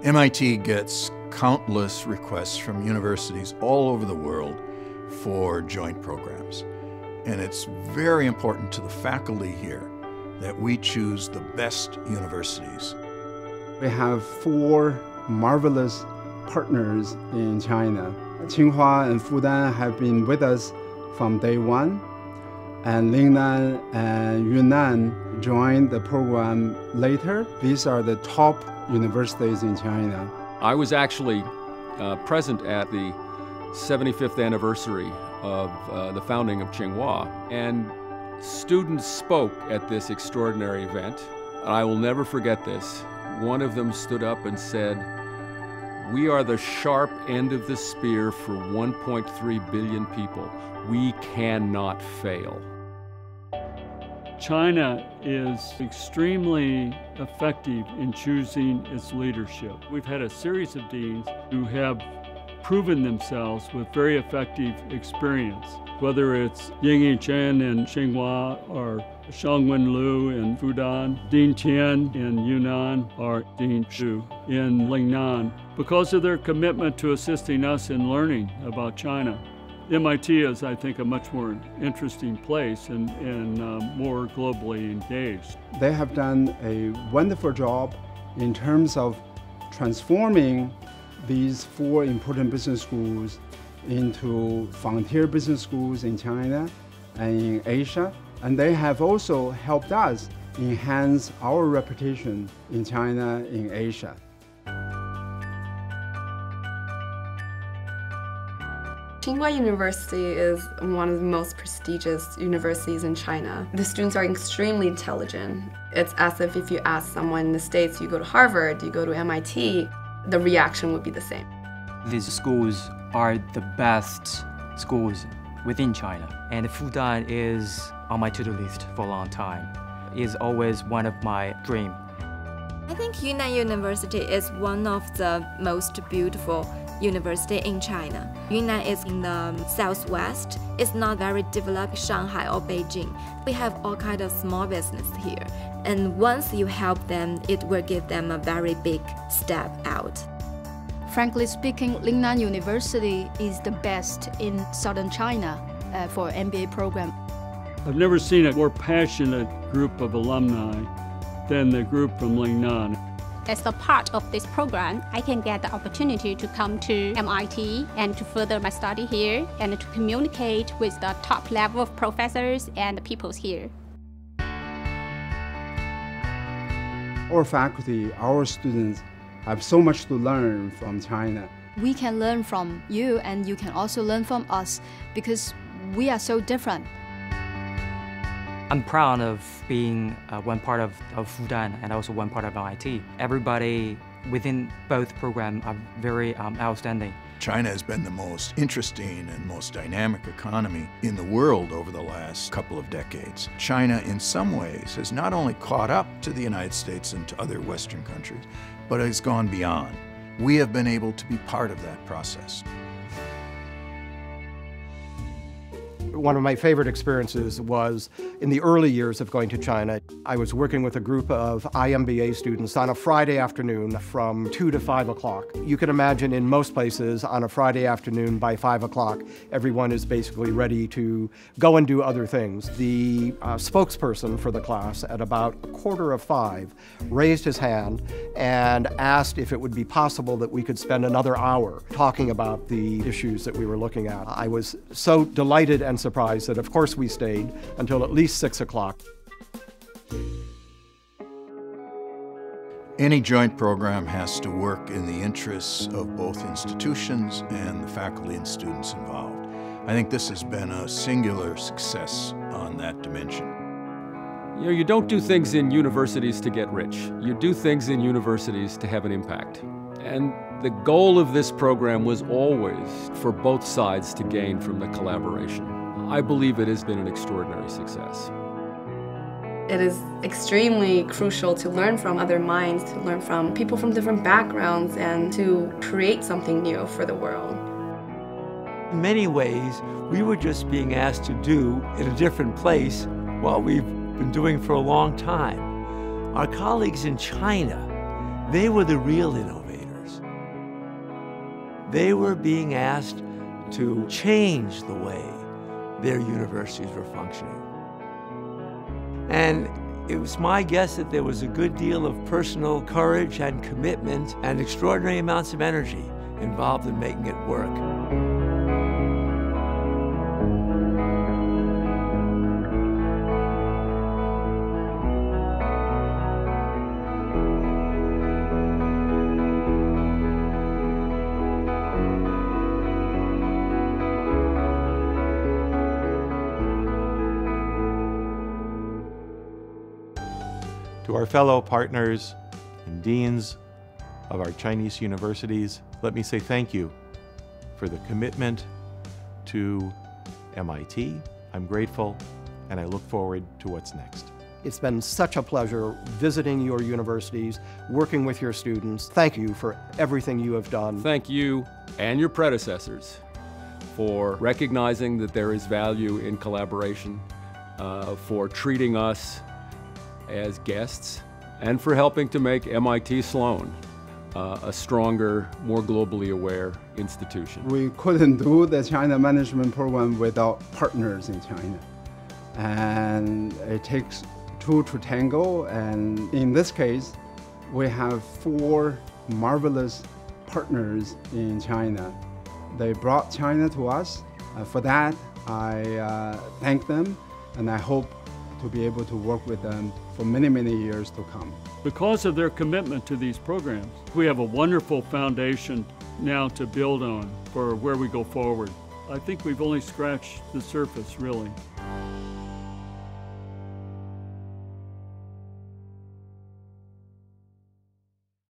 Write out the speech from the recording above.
MIT gets countless requests from universities all over the world for joint programs. And it's very important to the faculty here that we choose the best universities. We have 4 marvelous partners in China. Tsinghua and Fudan have been with us from day one, and Lingnan and Yunnan joined the program later. These are the top universities in China. I was actually present at the 75th anniversary of the founding of Tsinghua, and students spoke at this extraordinary event. I will never forget this. One of them stood up and said, "We are the sharp end of the spear for 1.3 billion people. We cannot fail." China is extremely effective in choosing its leadership. We've had a series of deans who have proven themselves with very effective experience, whether it's Ying Chen in Tsinghua or Shangwen Liu in Fudan, Dean Tian in Yunnan, or Dean Xu in Lingnan. Because of their commitment to assisting us in learning about China, MIT is, I think, a much more interesting place and more globally engaged. They have done a wonderful job in terms of transforming these 4 important business schools into frontier business schools in China and in Asia. And they have also helped us enhance our reputation in China, in Asia. Tsinghua University is one of the most prestigious universities in China. The students are extremely intelligent. It's as if you ask someone in the States, you go to Harvard, you go to MIT, the reaction would be the same. These schools are the best schools within China, and Fudan is on my to-do list for a long time. It's always one of my dreams. I think Yunnan University is one of the most beautiful university in China. Yunnan is in the southwest. It's not very developed Shanghai or Beijing. We have all kinds of small business here. And once you help them, it will give them a very big step out. Frankly speaking, Lingnan University is the best in southern China for MBA program. I've never seen a more passionate group of alumni than the group from Lingnan. As a part of this program, I can get the opportunity to come to MIT and to further my study here and to communicate with the top level of professors and people here. Our faculty, our students have so much to learn from China. We can learn from you, and you can also learn from us because we are so different. I'm proud of being one part of Fudan and also one part of MIT. Everybody within both programs are very outstanding. China has been the most interesting and most dynamic economy in the world over the last couple of decades. China, in some ways, has not only caught up to the United States and to other Western countries, but has gone beyond. We have been able to be part of that process. One of my favorite experiences was in the early years of going to China. I was working with a group of IMBA students on a Friday afternoon from 2 to 5 o'clock. You can imagine in most places on a Friday afternoon by 5 o'clock, everyone is basically ready to go and do other things. The spokesperson for the class at about 4:45 raised his hand and asked if it would be possible that we could spend another hour talking about the issues that we were looking at. I was so delighted and surprised that of course we stayed until at least 6 o'clock. Any joint program has to work in the interests of both institutions and the faculty and students involved. I think this has been a singular success on that dimension. You know, you don't do things in universities to get rich. You do things in universities to have an impact. And the goal of this program was always for both sides to gain from the collaboration. I believe it has been an extraordinary success. It is extremely crucial to learn from other minds, to learn from people from different backgrounds, and to create something new for the world. In many ways, we were just being asked to do in a different place what we've been doing for a long time. Our colleagues in China, they were the real innovators. They were being asked to change the way their universities were functioning. And it was my guess that there was a good deal of personal courage and commitment and extraordinary amounts of energy involved in making it work. To our fellow partners and deans of our Chinese universities, let me say thank you for the commitment to MIT. I'm grateful, and I look forward to what's next. It's been such a pleasure visiting your universities, working with your students. Thank you for everything you have done. Thank you and your predecessors for recognizing that there is value in collaboration, for treating us as guests, and for helping to make MIT Sloan a stronger, more globally aware institution. We couldn't do the China Management Program without partners in China. And it takes two to tango, and in this case, we have 4 marvelous partners in China. They brought China to us. For that, I thank them, and I hope to be able to work with them for many, many years to come. Because of their commitment to these programs, we have a wonderful foundation now to build on for where we go forward. I think we've only scratched the surface, really.